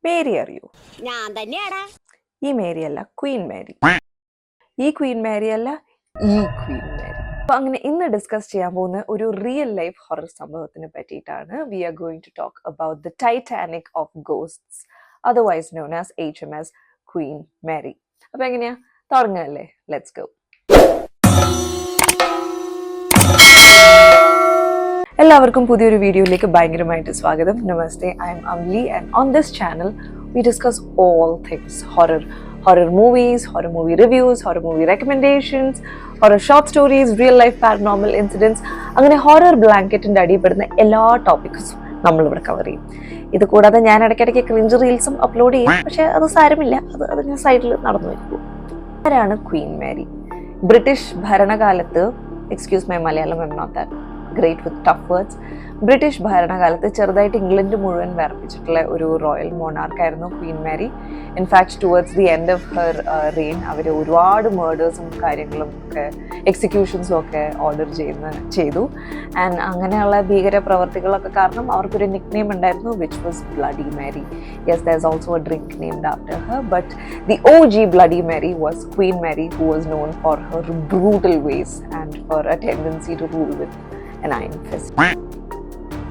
Mary അറിയൂ? ഈ Mary അല്ല, ക്വീൻ മേരി. ഈ ക്വീൻ മേരി അല്ല, ഈ ക്വീൻ മേരി. അപ്പൊ അങ്ങനെ ഇന്ന് ഡിസ്കസ് ചെയ്യാൻ പോകുന്ന ഒരു റിയൽ ലൈഫ് ഹൊറർ സംഭവത്തിനെ പറ്റിയിട്ടാണ്. We are going to talk about the Titanic of ghosts, otherwise known as HMS Queen Mary. അപ്പൊ എങ്ങനെയാ, തുടങ്ങല്ലേ? Let's go. എല്ലാവർക്കും പുതിയൊരു വീഡിയോയിലേക്ക് ഭയങ്കരമായിട്ട് സ്വാഗതം. നമസ്തേ, I am Amli and on this channel we discuss all things horror movies, horror movie reviews, horror movie recommendations, horror short stories, real life paranormal incidents. അങ്ങനെ ഹൊറർ ബ്ലാങ്കറ്റിന്റെ അടിപ്പെടുന്ന എല്ലാ ടോപ്പിക്സും നമ്മളിവിടെ കവർ ചെയ്യും. ഇത് കൂടാതെ ഞാൻ ഇടയ്ക്കിടയ്ക്ക് ക്രിഞ്ച് റീൽസും അപ്ലോഡ് ചെയ്യും. പക്ഷെ അത് സാരമില്ല, അത് ഞാൻ സൈഡിൽ നടന്നു വയ്ക്കും. ആരാണ് ക്വീൻ മേരി? ബ്രിട്ടീഷ് ഭരണകാലത്ത്, excuse my Malayalam, I am not that great with tough words. British ഭരണകാലത്ത് ചെറുതായിട്ട് ഇംഗ്ലണ്ട് മുഴുവൻ വിറപ്പിച്ചിട്ടുള്ള ഒരു റോയൽ മോണാർക്കായിരുന്നു Queen Mary. In fact towards the end of her reign അവർ ഒരുപാട് മേർഡേഴ്സും കാര്യങ്ങളും ഒക്കെ എക്സിക്യൂഷൻസും ഒക്കെ ഓർഡർ ചെയ്തു. ആൻഡ് അങ്ങനെയുള്ള ഭീകര പ്രവർത്തികളൊക്കെ കാരണം അവർക്കൊരു നിക് നെയിം ഉണ്ടായിരുന്നു, which was bloody Mary. Yes, there is also a drink named after her, but the OG bloody Mary was queen Mary, who was known for her brutal ways and for a tendency to rule with an iron fist.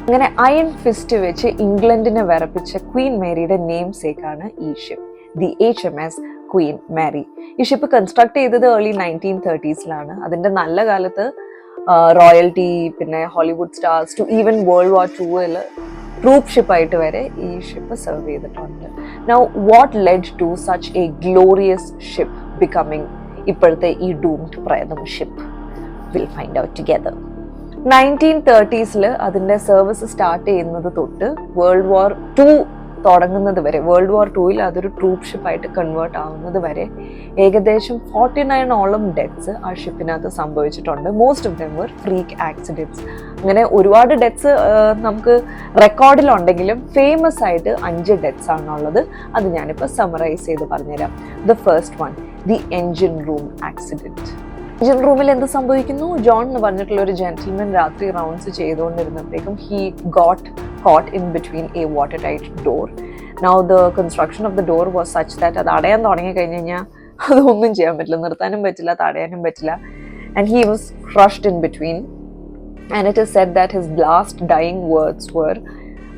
അങ്ങനെ iron fist വെച്ച് ഇംഗ്ലണ്ടിനെ വിറപ്പിച്ച queen മേരിയുടെ name സേക്കാണ് ഈ ship, the HMS Queen Mary. ഈ ship construct ചെയ്തത് early 1930s. അതിന്റെ നല്ല കാലത്ത് റോയൽറ്റി, പിന്നെ Hollywood stars, to even world war II troop ഷിപ്പായിട്ട് വരെ ഈ ഷിപ്പ് സെർവ് ചെയ്തിട്ടുണ്ട്. Now what led to such a glorious ship becoming ഇപ്പോഴത്തെ ഈ ഡൂംഡ് പ്രേതം ship? Will find out together. 1930s അതിന്റെ സർവീസ് സ്റ്റാർട്ട് ചെയ്യുന്നത് തൊട്ട് വേൾഡ് വാർ II തുടങ്ങുന്നത് വരെ, വേൾഡ് വാർ II അതൊരു ട്രൂപ്പ് ഷിപ്പായിട്ട് കൺവേർട്ട് ആവുന്നത് വരെ ഏകദേശം 49ഓളം ഡെത്ത്സ് ആ ഷിപ്പിനകത്ത് സംഭവിച്ചിട്ടുണ്ട്. Most of them were freak accidents. അങ്ങനെ ഒരുപാട് ഡെത്ത്സ് നമുക്ക് റെക്കോർഡിലുണ്ടെങ്കിലും ഫേമസ് ആയിട്ട് 5 ഡെത്ത്സ് ആണുള്ളത്. അത് ഞാനിപ്പോൾ സമറൈസ് ചെയ്ത് പറഞ്ഞുതരാം. The first one, the engine room accident. Engine റൂമിൽ എന്ത് സംഭവിക്കുന്നു? ജോൺ എന്ന് പറഞ്ഞിട്ടുള്ള ഒരു ജെന്റിൽമാൻ രാത്രി റൗണ്ട്സ് ചെയ്തുകൊണ്ടിരുന്നപ്പോഴേക്കും he got caught in between a watertight door. Now the construction of the door was such that അത് അടയാൻ തുടങ്ങി കഴിഞ്ഞ് കഴിഞ്ഞാൽ അതൊന്നും ചെയ്യാൻ പറ്റില്ല, നിർത്താനും പറ്റില്ല, തടയാനും പറ്റില്ല. And he was crushed in between. And it is said that his last dying words were,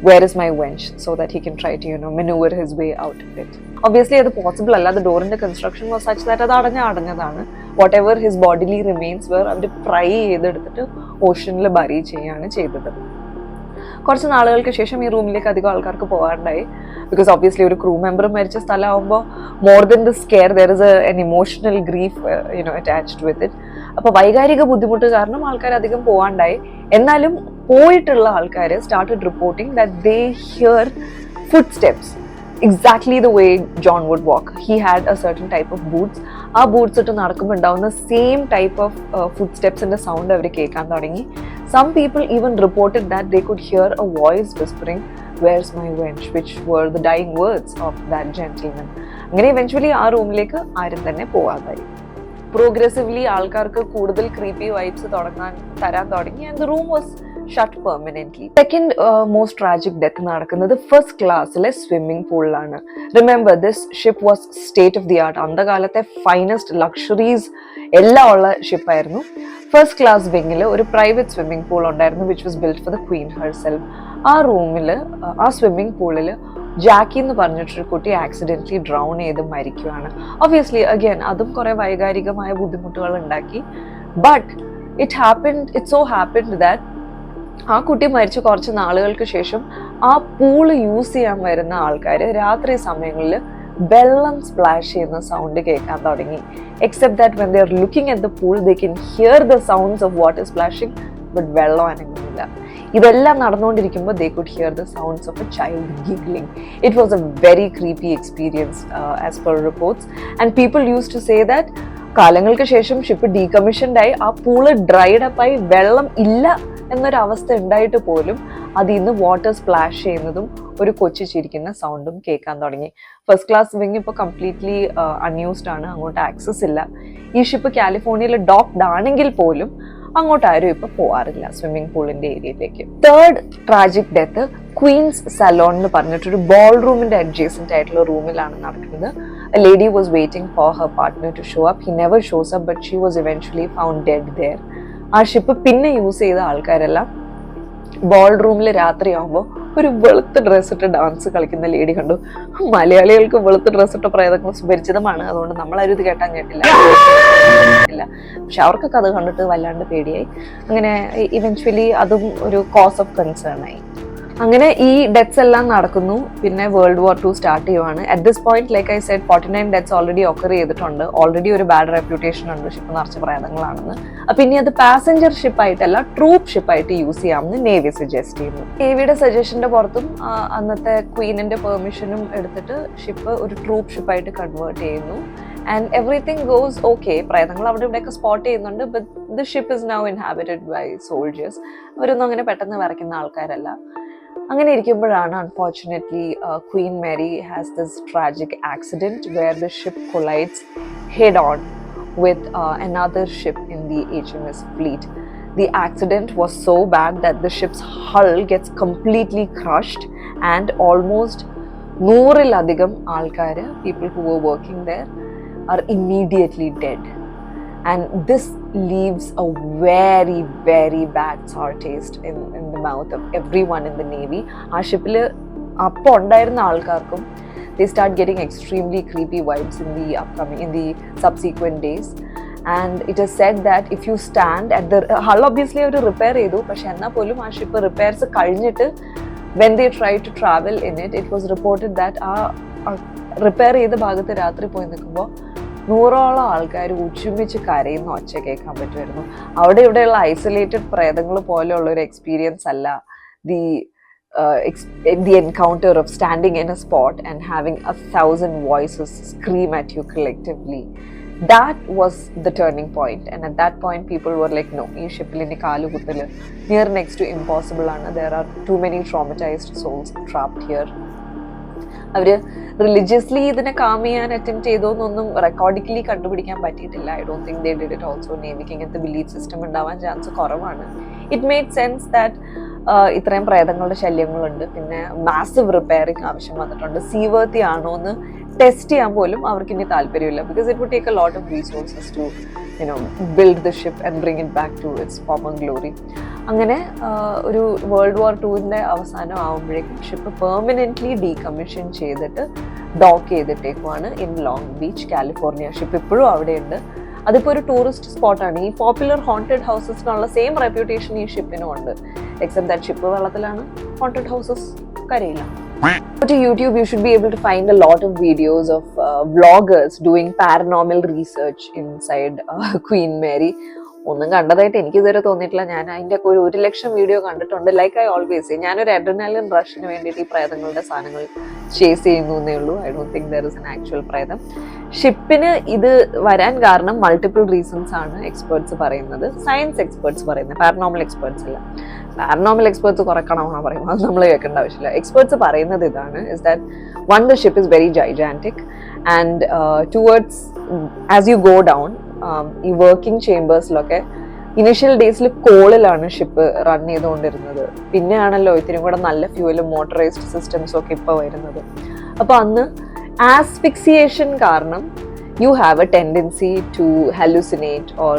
"Where is my wench?" so that he can try to maneuver his way out of it. Obviously അത് possible അല്ല. The doorന്റെ construction was such that അത് അടഞ്ഞതാണ്. Whatever his bodily remains were, അവർ fry ചെയ്തെടുത്തിട്ട് ഓഷനിൽ bury ചെയ്യാണ് ചെയ്തത്. കുറച്ച് നാളുകൾക്ക് ശേഷം ഈ റൂമിലേക്ക് അധികം ആൾക്കാർക്ക് പോകാറുണ്ടായി. ബിക്കോസ് ഒബ്വിയസ്ലി ഒരു ക്രൂ മെമ്പർ മരിച്ച സ്ഥലമാകുമ്പോൾ more than the scare there is an emotional grief attached with it. അപ്പോൾ വൈകാരിക ബുദ്ധിമുട്ട് കാരണം ആൾക്കാർ അധികം പോകാണ്ടായി. എന്നാലും പോയിട്ടുള്ള ആൾക്കാർ started reporting that they hear foot steps exactly the way John would walk. He had a certain type of boots. ആ ബൂട്ട്സ് ഇട്ട് നടക്കുമ്പോൾ ഉണ്ടാവുന്ന സെയിം ടൈപ്പ് ഓഫ് ഫുട് സ്റ്റെപ്സിന്റെ സൗണ്ട് അവർ കേൾക്കാൻ തുടങ്ങി. Some people even reported that they could hear a voice whispering, "Where's my wench?" which were the dying words of that gentleman. അങ്ങനെ eventually ആ റൂമിലേക്ക് ആരും തന്നെ പോവാതായി. പ്രോഗ്രസീവ്ലി ആൾക്കാർക്ക് കൂടുതൽ ക്രീപ്പി വൈബ്സ് തരാൻ തുടങ്ങി. And the room was shut permanently. Second most tragic death നടക്കുന്നത് ഫസ്റ്റ് ക്ലാസ്സിലെ സ്വിമ്മിംഗ് പൂളിലാണ്. Remember, this ship was state of the art. അന്തകാലത്തെ ഫൈനസ്റ്റ് ലക്ഷറീസ് എല്ലാം ഉള്ള ഷിപ്പായിരുന്നു. ഫസ്റ്റ് ക്ലാസ് വിങ്ങിൽ ഒരു പ്രൈവറ്റ് സ്വിമ്മിംഗ് പൂൾ ഉണ്ടായിരുന്നു, which was built for the queen herself. ആ റൂമിൽ, ആ സ്വിമ്മിംഗ് പൂളിൽ ജാക്കി എന്ന് പറഞ്ഞിട്ടൊരു കുട്ടി ആക്സിഡന്റലി ഡ്രൗൺ ചെയ്ത് മരിക്കുകയാണ്. ഒബ്വിയസ്ലി അഗൈൻ അതും കുറെ വൈകാരികമായ ബുദ്ധിമുട്ടുകൾ ഉണ്ടാക്കി. But it so happened that ആ കുട്ടി മരിച്ച കുറച്ച് നാളുകൾക്ക് ശേഷം ആ പൂള് യൂസ് ചെയ്യാൻ വരുന്ന ആൾക്കാർ രാത്രി സമയങ്ങളിൽ വെള്ളം സ്പ്ലാഷ് ചെയ്യുന്ന സൗണ്ട് കേൾക്കാൻ തുടങ്ങി. Except that when they are looking at the pool they Ken here the sounds of water splashing, but വെള്ളം അനങ്ങുന്നില്ല. ഇതെല്ലാം നടന്നുകൊണ്ടിരിക്കുമ്പോൾ they could hear the sounds of a child giggling. It was a very creepy experience as per reports, and people used to say that കാലങ്ങൾക്ക് ശേഷം ship decommissioned ആയി ആ pool dried up ആയി വെള്ളം ഇല്ല എന്നൊരവസ്ഥ ഉണ്ടായിട്ട് പോലും അതിൽ നിന്ന് വാട്ടർ സ്പ്ലാഷ് ചെയ്യുന്നതും ഒരു കൊച്ചു ചിരിക്കുന്ന സൗണ്ടും കേൾക്കാൻ തുടങ്ങി. ഫസ്റ്റ് ക്ലാസ് വിങ് ഇപ്പോൾ കംപ്ലീറ്റ്ലി അൺയൂസ്ഡ് ആണ്, അങ്ങോട്ട് ആക്സസ് ഇല്ല. ഈ ഷിപ്പ് കാലിഫോർണിയയിൽ ഡോക്ക്ഡ് ആണെങ്കിൽ പോലും അങ്ങോട്ട് ആരും ഇപ്പൊ പോവാറില്ല സ്വിമ്മിംഗ് പൂളിന്റെ ഏരിയയിലേക്ക്. Third tragic death queen's salon എന്ന് പറഞ്ഞിട്ടൊരു ബോൾ റൂമിന്റെ അഡ്ജേസന്റ് ആയിട്ടുള്ള റൂമിലാണ് നടക്കുന്നത്. A lady was waiting for her partner to show up. He never shows up, but she was eventually found dead there. ആ ഷിപ്പ് പിന്നെ യൂസ് ചെയ്ത ആൾക്കാരെല്ലാം ബോൾ റൂമിൽ രാത്രിയാകുമ്പോൾ ഒരു വെളുത്ത ഡ്രസ്സ് ഇട്ട് ഡാൻസ് കളിക്കുന്ന ലേഡി കണ്ടു. മലയാളികൾക്ക് വെളുത്ത ഡ്രസ്സ് ഇട്ട പ്രേതങ്ങൾ സുപരിചിതമാണ്, അതുകൊണ്ട് നമ്മളാരും ഇത് കേട്ടാൻ കേട്ടില്ല. പക്ഷെ അവർക്കൊക്കെ അത് കണ്ടിട്ട് വല്ലാണ്ട് പേടിയായി. അങ്ങനെ ഇവൻച്വലി അതും ഒരു കോസ് ഓഫ് കൺസേൺ ആയി. അങ്ങനെ ഈ ഡെത്ത്സ് എല്ലാം നടക്കുന്നു. പിന്നെ വേൾഡ് വാർ 2 സ്റ്റാർട്ട് ചെയ്യുവാണ്. At this point like I said 49 deaths already occur ചെയ്തിട്ടുണ്ട്. ഓൾറെഡി ഒരു ബാഡ് റെപ്യൂട്ടേഷൻ ഉണ്ട് ഷിപ്പ് നിറച്ച പ്രേതങ്ങളാണെന്ന്. അപ്പൊ ഇനി അത് പാസഞ്ചർ ഷിപ്പായിട്ടല്ല ട്രൂപ്പ് ഷിപ്പായിട്ട് യൂസ് ചെയ്യാമെന്ന് നേവി സജസ്റ്റ് ചെയ്യുന്നു. നേവിയുടെ സജഷന്റെ പുറത്തും അന്നത്തെ ക്വീനിന്റെ പെർമിഷനും എടുത്തിട്ട് ഷിപ്പ് ഒരു ട്രൂപ്പ് ഷിപ്പായിട്ട് കൺവേർട്ട് ചെയ്യുന്നു. And everything goes okay. പ്രേതങ്ങൾ അവിടെ ഇവിടെയൊക്കെ സ്പോട്ട് ചെയ്യുന്നുണ്ട്. But the ship is now inhabited by soldiers. അവരൊന്നും അങ്ങനെ പെട്ടെന്ന് വരയ്ക്കുന്ന ആൾക്കാരല്ല. അങ്ങനെ ഇരിക്കുമ്പോഴാണ് unfortunately Queen Mary has this tragic accident where the ship collides head on with another ship in the HMS fleet. The accident was so bad that the ship's hull gets completely crushed and almost 100-ladhigam ആൾക്കാർ, people who were working there, are immediately dead. And this leaves a very, very bad sour taste in the mouth of everyone in the Navy. ആ ഷിപ്പിൽ അപ്പോൾ ഉണ്ടായിരുന്ന ആൾക്കാർക്കും they start getting extremely creepy vibes in the subsequent days. And it is said that if you stand at the hull, obviously അവർ repair ചെയ്തു, പക്ഷെ എന്നാൽ പോലും ആ ഷിപ്പ് റിപ്പയർസ് കഴിഞ്ഞിട്ട് when they tried to travel in it, it was reported that ആ repair ചെയ്ത ഭാഗത്ത് രാത്രി പോയി നിൽക്കുമ്പോൾ 100ഓളം ആൾക്കാർ ഉച്ചുമിച്ച് കരയുന്ന ഒച്ച കേൾക്കാൻ പറ്റുമായിരുന്നു. അവിടെ ഇവിടെയുള്ള ഐസൊലേറ്റഡ് പ്രേതങ്ങൾ പോലെയുള്ള ഒരു എക്സ്പീരിയൻസ് അല്ല the encounter of standing in a spot and having 1,000 voices scream at you collectively. That was the turning point, and at that point people were like, no, ee shipil inni kaalu kuttale near next to impossible aanu. There are too many traumatized souls trapped here. അവർ religiously ഇതിനെ calm ചെയ്യാൻ attempt ചെയ്തോന്നൊന്നും recordically കണ്ടുപിടിക്കാൻ പറ്റിയിട്ടില്ല. I don't think they did it also. നേവിക്ക് ഇങ്ങനത്തെ belief system ഉണ്ടാവാൻ chance കുറവാണ്. ഇറ്റ് മേഡ് സെൻസ് ദാറ്റ് ഇത്രയും പ്രേതങ്ങളുടെ ശല്യങ്ങളുണ്ട്, പിന്നെ മാസീവ് റിപ്പയറിങ് ആവശ്യം വന്നിട്ടുണ്ട്, സീവർത്തി ആണോ എന്ന് ടെസ്റ്റ് ചെയ്യാൻ പോലും അവർക്ക് ഇനി താല്പര്യമില്ല. Because it would take a lot of resources to build the ship and bring it back to its former glory. അങ്ങനെ ഒരു വേൾഡ് വാർ 2ന്റെ അവസാനം ആവുമ്പോഴേക്കും ഷിപ്പ് പെർമനൻ്റ്ലി ഡീകമ്മീഷൻ ചെയ്തിട്ട് ഡോക്ക് ചെയ്തിട്ടേക്കുവാണ് in Long Beach, California. Ship ഇപ്പോഴും അവിടെയുണ്ട്. അതിപ്പോൾ ഒരു ടൂറിസ്റ്റ് സ്പോട്ടാണ്. ഈ പോപ്പുലർ ഹോണ്ടഡ് ഹൗസസിനുള്ള സെയിം റെപ്യൂട്ടേഷൻ ഈ ഷിപ്പിനും ഉണ്ട്. എക്സെപ്റ്റ് ദാറ്റ് ഷിപ്പ് വെള്ളത്തിലാണ്, ഹോണ്ടഡ് ഹൗസസ് കരയില്ല. To YouTube, you should be able to find a lot of videos of vloggers doing paranormal research inside Queen Mary. ഒന്നും കണ്ടതായിട്ട് എനിക്ക് ഇതുവരെ തോന്നിയിട്ടില്ല. ഞാൻ അതിൻ്റെ ഒക്കെ 1,00,000 വീഡിയോ കണ്ടിട്ടുണ്ട്. ലൈക്ക് ഐ ഓൾവേസ് ഞാനൊരു അഡ്രിനാലിൻ റഷിന് വേണ്ടിയിട്ട് ഈ പ്രേതങ്ങളുടെ സാധനങ്ങൾ ചേസ് ചെയ്യുന്നു എന്നേ ഉള്ളൂ. I don't think there is N actual പ്രേതം. ഷിപ്പിന് ഇത് വരാൻ കാരണം മൾട്ടിപ്പിൾ റീസൺസ് ആണ് എക്സ്പേർട്സ് പറയുന്നത്. സയൻസ് എക്സ്പേർട്സ് പറയുന്നത്, പാരനോർമൽ എക്സ്പേർട്സ് അല്ല. പാരനോർമൽ എക്സ്പേർട്സ് കുറെ കണവണ പറയും, അത് നമ്മൾ കേൾക്കേണ്ട ആവശ്യമില്ല. എക്സ്പേർട്സ് പറയുന്നത് ഇതാണ്, is that one, the ship is very gigantic and towards as you go down ഈ വർക്കിംഗ് ചേമ്പേഴ്സിലൊക്കെ ഇനിഷ്യൽ ഡേയ്സിൽ കോളിലാണ് ഷിപ്പ് റൺ ചെയ്തുകൊണ്ടിരുന്നത്. പിന്നെയാണല്ലോ ഇത്തിരി കൂടെ നല്ല ഫ്യൂവലും മോട്ടറൈസ്ഡ് സിസ്റ്റംസും ഒക്കെ ഇപ്പോൾ വരുന്നത്. അപ്പോൾ അന്ന് ആസ്ഫിക്സിയേഷൻ കാരണം you have a tendency to hallucinate or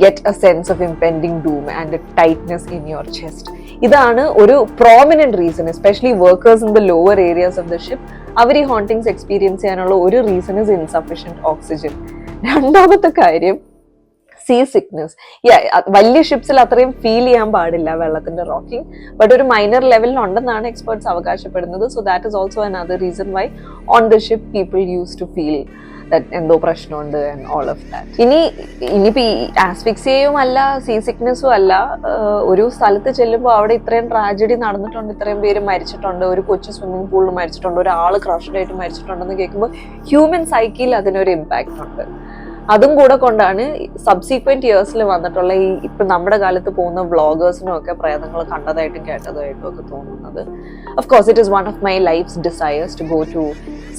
get a sense of impending doom and a tightness in your chest. ഇതാണ് ഒരു prominent reason, especially workers in the lower areas of the ship. അവർ ഈ ഹോണ്ടിങ്സ് experience ചെയ്യാനുള്ള ഒരു reason is insufficient oxygen. രണ്ടാമത്തെ കാര്യം see sickness. വലിയ ഷിപ്സിൽ അത്രയും feel ചെയ്യാൻ പാടില്ല വെള്ളത്തിന്റെ റോക്കിംഗ്, ബട്ട് ഒരു മൈനർ ലെവലിൽ ഉണ്ടെന്നാണ് എക്സ്പേർട്സ് അവകാശപ്പെടുന്നത്. So that is also another reason why on the ship people use to feel എന്തോ പ്രശ്നമുണ്ട് ആൻഡ് ഓൾ ഓഫ് ദാറ്റ്. ഇനിയിപ്പോൾ ഈ ആസ്ഫിക്സിയയും അല്ല സീ സിക്നസ്സും അല്ല, ഒരു സ്ഥലത്ത് ചെല്ലുമ്പോൾ അവിടെ ഇത്രയും ട്രാജഡി നടന്നിട്ടുണ്ട്, ഇത്രയും പേര് മരിച്ചിട്ടുണ്ട്, ഒരു കൊച്ചു സ്വിമ്മിംഗ് പൂളിൽ മരിച്ചിട്ടുണ്ട്, ഒരാൾ ക്രഷ്ഡായിട്ട് മരിച്ചിട്ടുണ്ടെന്ന് കേൾക്കുമ്പോൾ ഹ്യൂമൻ സൈക്കിയിൽ അതിനൊരു ഇമ്പാക്റ്റ് ഉണ്ട്. അതും കൂടെ കൊണ്ടാണ് സബ്സീക്വന്റ് ഇയേഴ്സിൽ വന്നിട്ടുള്ള ഈ ഇപ്പം നമ്മുടെ കാലത്ത് പോകുന്ന വ്ളോഗേഴ്സിനും ഒക്കെ പ്രേതങ്ങൾ കണ്ടതായിട്ടും കേട്ടതായിട്ടും ഒക്കെ തോന്നുന്നത്. Of course it is one of my life's desires to go to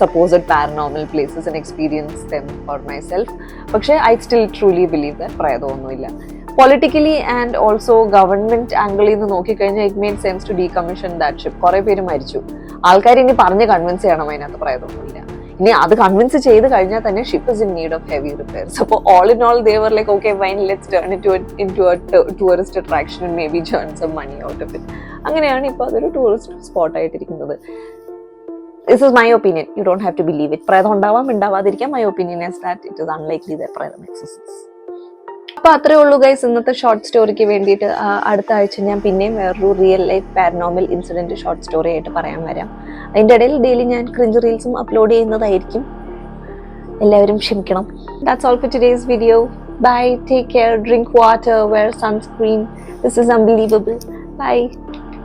supposed paranormal places and experience them for myself. പക്ഷേ I still truly believe that പ്രേതമൊന്നുമില്ല. പൊളിറ്റിക്കലി ആൻഡ് ഓൾസോ ഗവൺമെന്റ് ആംഗിളിൽ നിന്ന് നോക്കിക്കഴിഞ്ഞാൽ it made sense to decommission that ship. കുറെ പേര് മരിച്ചു. ആൾക്കാർ ഇനി പറഞ്ഞ് കൺവിൻസ് ചെയ്യണം, അതിനകത്ത് പറയാതൊന്നുമില്ല. ഇനി അത് കൺവിൻസ് ചെയ്ത് കഴിഞ്ഞാൽ തന്നെ ship is in need of heavy repairs. അപ്പോൾ all in all they were like okay fine, let's turn into a tourist attraction and maybe earn some money out of it. അങ്ങനെയാണ് ഇപ്പോൾ അതൊരു tourist spot ആയിട്ടിരിക്കുന്നത്. This is my opinion. You don't have to believe it. പ്രേതം ഉണ്ടാവാം, ഉണ്ടാവാതിരിക്കാം. My opinion is that it is unlikely that പ്രേതം exists. അപ്പോൾ അത്രേ ഉള്ളൂ ഗൈസ് ഇന്നത്തെ ഷോർട്ട് സ്റ്റോറിക്ക് വേണ്ടിയിട്ട്. അടുത്ത ആഴ്ച ഞാൻ പിന്നെയും വേറൊരു real life paranormal incident short story ആയിട്ട് പറയാൻ വരാം. അതിൻ്റെ ഇടയിൽ ഡെയിലി ഞാൻ ക്രിഞ്ച് റീൽസും അപ്ലോഡ് ചെയ്യുന്നതായിരിക്കും. എല്ലാവരും ക്ഷമിക്കണം. That's all for today's video. Bye. Take care. Drink water. Wear sunscreen. This is unbelievable. Bye.